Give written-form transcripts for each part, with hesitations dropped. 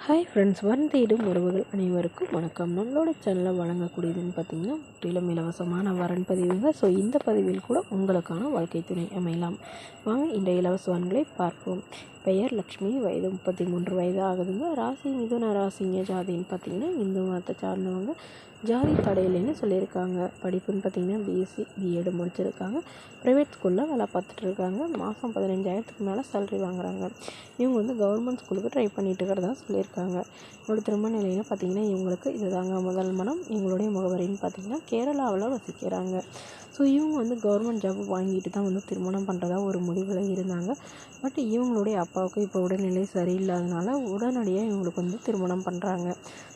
Hi friends, தேடும் உறவுகள் அனைவருக்கும் வணக்கம். நம்மளோட சேனலில் வழங்கக்கூடியதுன்னு பார்த்திங்கன்னா முற்றிலும் இலவசமான வரன் பதிவுங்க. ஸோ இந்த பதிவில் கூட உங்களுக்கான வாழ்க்கை துணை அமையலாம். வாங்க இன்றைய இலவச வரன்களை பார்ப்போம். பெயர் லக்ஷ்மி, வயது 33 வயது ஆகுதுங்க. ராசி மிதுன ராசிங்க. ஜாதின்னு பார்த்திங்கன்னா இந்து மதத்தை சார்ந்தவங்க. ஜாதி தடையில்லைன்னு சொல்லியிருக்காங்க. படிப்புன்னு பார்த்திங்கன்னா பிஎஸ்சி பிஎட் முடிச்சிருக்காங்க. ப்ரைவேட் ஸ்கூலில் வேலை பார்த்துட்ருக்காங்க. மாதம் 15,000க்கு மேலே சேலரி வாங்குறாங்க. இவங்க கவர்மெண்ட் ஸ்கூலுக்கு ட்ரை பண்ணிட்டு இருக்கிறதா சொல்லியிருக்காங்க. என்னோட திருமண நிலையில் பார்த்திங்கன்னா இவங்களுக்கு இதுதாங்க முதல் மனம். இவங்களுடைய முகவரின்னு பார்த்திங்கன்னா கேரளாவில் வசிக்கிறாங்க. ஸோ இவங்க கவர்மெண்ட் ஜாப் வாங்கிட்டு தான் திருமணம் பண்ணுறதா ஒரு முடிவில் இருந்தாங்க. பட் இவங்களுடைய அப்பாவுக்கு இப்போ உடல்நிலை சரியில்லாதனால உடனடியாக இவங்களுக்கு திருமணம் பண்ணுறாங்க.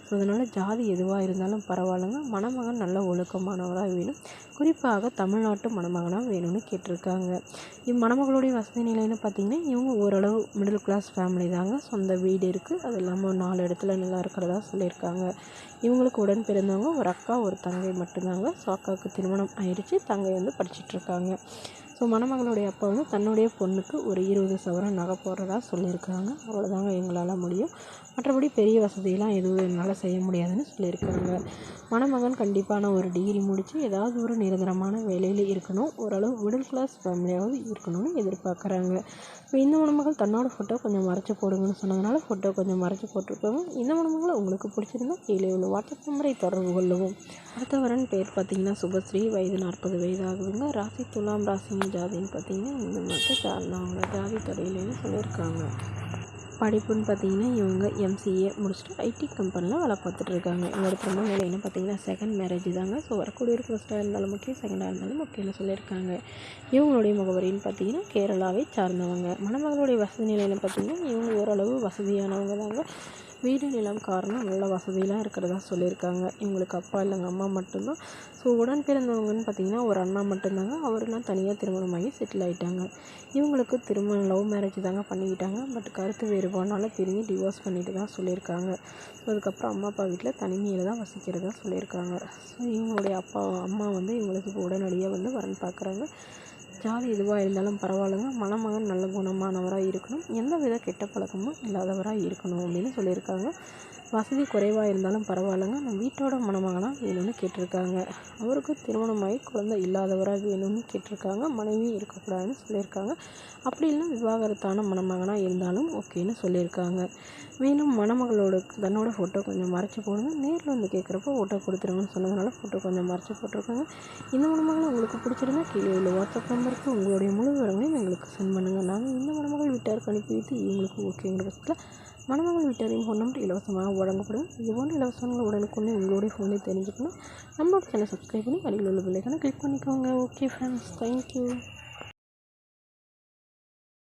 ஸோ அதனால் ஜாதி எதுவாக இருந்தாலும் பரவாயில்லைங்க, மணமகன் நல்ல ஒழுக்கமானவராக வேணும். குறிப்பாக தமிழ்நாட்டு மணமகனாக வேணும்னு கேட்டிருக்காங்க. மணமகளுடைய வசதி நிலைன்னு பார்த்திங்கன்னா இவங்க ஓரளவு மிடில் கிளாஸ் ஃபேமிலி தாங்க. சொந்த வீடு இருக்குது, அது இல்லாமல் 4 இடத்துல நல்லா இருக்கிறதா சொல்லியிருக்காங்க. இவங்களுக்கு உடன் பிறந்தவங்க ஒரு அக்கா ஒரு தங்கை மட்டும்தாங்க. ஸோ அக்காவுக்கு திருமணம் ஆயிடுச்சு, தங்கை படிச்சிட்ருக்காங்க. ஸோ மணமகளுடைய அப்பா தன்னுடைய பொண்ணுக்கு ஒரு 20 சவரன் நகை போடுறதா சொல்லியிருக்காங்க. அவ்வளோதாங்க எங்களால் முடியும், மற்றபடி பெரிய வசதியெல்லாம் எதுவும் என்னால் செய்ய முடியாதுன்னு சொல்லியிருக்காங்க. மணமகன் கண்டிப்பான ஒரு டிகிரி முடித்து ஏதாவது ஒரு நிரந்தரமான வேலையில் இருக்கணும், ஓரளவு மிடில் கிளாஸ் ஃபேமிலியாவது இருக்கணும்னு எதிர்பார்க்குறாங்க. இப்போ இந்த மணமகள் தன்னோட ஃபோட்டோ கொஞ்சம் மறைச்சி போடுங்கன்னு சொன்னதுனால ஃபோட்டோ கொஞ்சம் மறைச்சி போட்டிருக்காங்க. இந்த மணமகளை உங்களுக்கு பிடிச்சிருந்தா கீழே உள்ள வாட்ஸ்அப் நம்பரை தொடர்பு கொள்ளவும். அடுத்த வரன் பேர் பார்த்திங்கன்னா சுபஸ்ரீ, வயது 40 வயது ஆகுதுங்க. ராசி துலாம் ராசிங்க. ஜாதின்னு பார்த்திங்கன்னா இந்த மதத்தை சார்ந்தவங்க. ஜாதி தடையிலேன்னு சொல்லியிருக்காங்க. படிப்புன்னு பார்த்திங்கன்னா இவங்க எம்சிஏ முடிச்சுட்டு ஐடி கம்பெனியில் வேலை பார்த்துட்ருக்காங்க. இவங்களோட திருமண நிலைன்னு பார்த்திங்கன்னா செகண்ட் மேரேஜ் தாங்க. ஸோ வரக்கூடிய ஃபர்ஸ்ட்டாக இருந்தாலும் முக்கியம், செகண்டாக இருந்தாலும் முக்கியம்னு சொல்லியிருக்காங்க. இவங்களுடைய முகவரின்னு பார்த்திங்கன்னா கேரளாவை சார்ந்தவங்க. மணமகளுடைய வசதி நிலையில் பார்த்திங்கன்னா இவங்க ஓரளவு வசதியானவங்க தாங்க. வீடு நிலம் காரணம் நல்ல வசதியெலாம் இருக்கிறதா சொல்லியிருக்காங்க. இவங்களுக்கு அப்பா இல்லைங்க, அம்மா மட்டும்தான். ஸோ உடன் பிறந்தவங்கன்னு பார்த்திங்கன்னா ஒரு அண்ணா மட்டும்தாங்க. அவரெல்லாம் தனியாக திருமணமாகி செட்டில் ஆகிட்டாங்க. இவங்களுக்கு திருமணம் லவ் மேரேஜ் தாங்க பண்ணிக்கிட்டாங்க. பட் கருத்து வேறுபாடுனால பிரிஞ்சு டிவோர்ஸ் பண்ணிட்டு தான் சொல்லியிருக்காங்க. ஸோ அதுக்கப்புறம் அம்மா அப்பா வீட்டில் தனிமையில் தான் வசிக்கிறதா சொல்லியிருக்காங்க. ஸோ இவங்களுடைய அம்மா இவங்களுக்கு இப்போ உடனடியாக வரன் பார்க்குறாங்க. ஜாதி எதுவாக இருந்தாலும் பரவாயில்லைங்க, மணமகன் நல்ல குணமானவராக இருக்கணும், எந்த வித கெட்ட பழக்கமும் இல்லாதவராக இருக்கணும் அப்படின்னு சொல்லியிருக்காங்க. வசதி குறைவாக இருந்தாலும் பரவாயில்லைங்க, நம்ம வீட்டோட மணமகனாக வேணும்னு கேட்டிருக்காங்க. அவருக்கு திருமணமாகி குழந்தை இல்லாதவராக வேணும்னு கேட்டிருக்காங்க. மனைவி இருக்கக்கூடாதுன்னு சொல்லியிருக்காங்க. அப்படி இல்லை விவாகரத்தான மணமகனாக இருந்தாலும் ஓகேன்னு சொல்லியிருக்காங்க. மேலும் மணமகளோட தன்னோட ஃபோட்டோ கொஞ்சம் மறைச்சி போடுங்க, நேரில் கேட்குறப்போ ஃபோட்டோ கொடுத்துருங்கன்னு சொன்னதுனால ஃபோட்டோ கொஞ்சம் மறைச்சி போட்டிருக்காங்க. இந்த மணமகளை உங்களுக்கு பிடிச்சிருந்தா கீழே உள்ள வாட்ஸ்அப் நம்பருக்கு உங்களுடைய முழு விவரங்களையும் எங்களுக்கு சென்ட் பண்ணுங்கள். நாங்கள் இந்த மணமகள் வீட்டாருக்கு அனுப்பி வைத்து இவங்களுக்கு ஓகேங்கிற பட்சத்தில் மணமகள் வீட்டாரையும் ஃபோன் நம்பர் இலவசமாக வழங்கப்படும். இது போன்ற இலவசங்களை உடனுக்குள்ளே உங்களுடைய ஃபோனில் தெரிஞ்சுக்கணும். நம்மளோட சேனல் சப்ஸ்கிரைப் பண்ணி அருகில் உள்ள பெல் ஐகானை கிளிக் பண்ணிக்கோங்க. Okay friends, thank you.